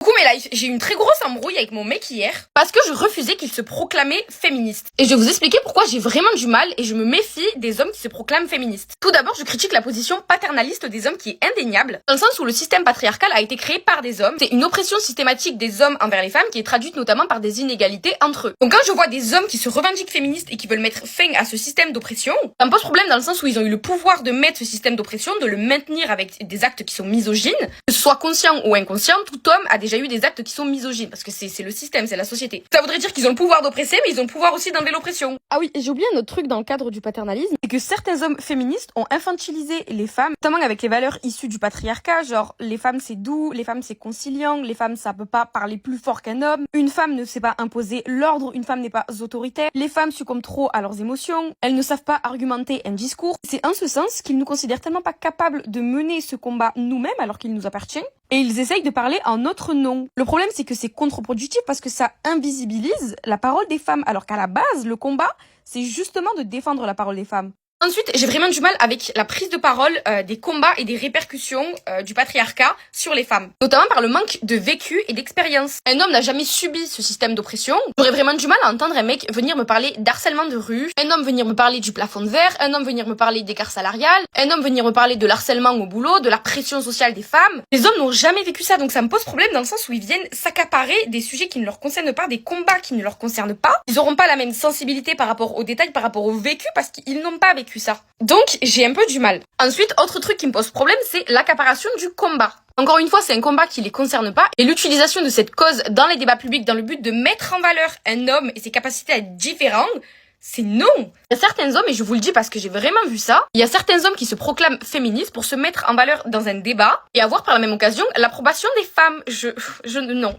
Coucou mes lives, j'ai eu une très grosse embrouille avec mon mec hier parce que je refusais qu'il se proclamait féministe. Et je vais vous expliquer pourquoi j'ai vraiment du mal et je me méfie des hommes qui se proclament féministes. Tout d'abord, je critique la position paternaliste des hommes qui est indéniable, dans le sens où le système patriarcal a été créé par des hommes. C'est une oppression systématique des hommes envers les femmes qui est traduite notamment par des inégalités entre eux. Donc quand je vois des hommes qui se revendiquent féministes et qui veulent mettre fin à ce système d'oppression, ça me pose problème dans le sens où ils ont eu le pouvoir de mettre ce système d'oppression, de le maintenir avec des actes qui sont misogynes, que ce soit conscient ou inconscient, tout homme a déjà eu des actes qui sont misogynes, parce que c'est le système, c'est la société. Ça voudrait dire qu'ils ont le pouvoir d'oppresser, mais ils ont le pouvoir aussi d'enlever l'oppression. Ah oui, et j'ai oublié un autre truc dans le cadre du paternalisme, c'est que certains hommes féministes ont infantilisé les femmes, notamment avec les valeurs issues du patriarcat, genre les femmes c'est doux, les femmes c'est conciliant, les femmes ça peut pas parler plus fort qu'un homme, une femme ne sait pas imposer l'ordre, une femme n'est pas autoritaire, les femmes succombent trop à leurs émotions, elles ne savent pas argumenter un discours. C'est en ce sens qu'ils nous considèrent tellement pas capables de mener ce combat nous-mêmes alors qu'il nous appartient, et ils essayent de parler en notre nom. Le problème, c'est que c'est contre-productif parce que ça invisibilise la parole des femmes, alors qu'à la base, le combat, c'est justement de défendre la parole des femmes. Ensuite, j'ai vraiment du mal avec la prise de parole des combats et des répercussions du patriarcat sur les femmes, notamment par le manque de vécu et d'expérience. Un homme n'a jamais subi ce système d'oppression. J'aurais vraiment du mal à entendre un mec venir me parler d'harcèlement de rue, un homme venir me parler du plafond de verre, un homme venir me parler d'écart salarial, un homme venir me parler de l'harcèlement au boulot, de la pression sociale des femmes. Les hommes n'ont jamais vécu ça, donc ça me pose problème dans le sens où ils viennent s'accaparer des sujets qui ne leur concernent pas, des combats qui ne leur concernent pas. Ils auront pas la même sensibilité par rapport aux détails, par rapport au vécu, parce qu'ils n'ont pas vécu ça. Donc, j'ai un peu du mal. Ensuite, autre truc qui me pose problème, c'est l'accaparation du combat. Encore une fois, c'est un combat qui les concerne pas, et l'utilisation de cette cause dans les débats publics dans le but de mettre en valeur un homme et ses capacités à être différentes, c'est non. Il y a certains hommes, et je vous le dis parce que j'ai vraiment vu ça, il y a certains hommes qui se proclament féministes pour se mettre en valeur dans un débat et avoir par la même occasion l'approbation des femmes.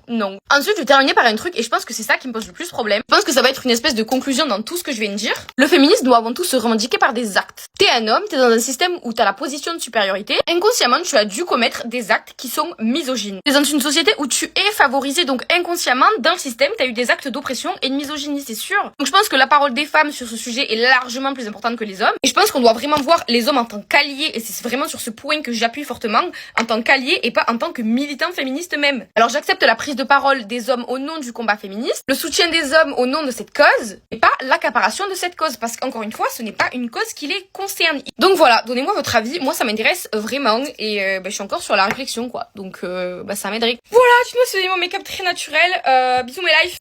Non. Ensuite, je vais terminer par un truc, et je pense que c'est ça qui me pose le plus problème. Je pense que ça va être une espèce de conclusion dans tout ce que je viens de dire. Le féminisme doit avant tout se revendiquer par des actes. T'es un homme, t'es dans un système où t'as la position de supériorité. Inconsciemment, tu as dû commettre des actes qui sont misogynes. T'es dans une société où tu es favorisé, donc inconsciemment, dans le système, t'as eu des actes d'oppression et de misogynie, c'est sûr. Donc je pense que la parole des femmes sur ce sujet est largement plus importante que les hommes. Et je pense qu'on doit vraiment voir les hommes en tant qu'alliés, et c'est vraiment sur ce point que j'appuie fortement, en tant qu'alliés et pas en tant que militants féministes même. Alors j'accepte la prise de parole des hommes au nom du combat féministe, le soutien des hommes au nom de cette cause, et pas l'accaparation de cette cause, parce qu'encore une fois, ce n'est pas une cause qui les concerne. Donc voilà, donnez-moi votre avis, moi ça m'intéresse vraiment, et je suis encore sur la réflexion quoi, donc ça m'aiderait. Voilà, tu vois, c'est mon make-up très naturel, bisous mes lives.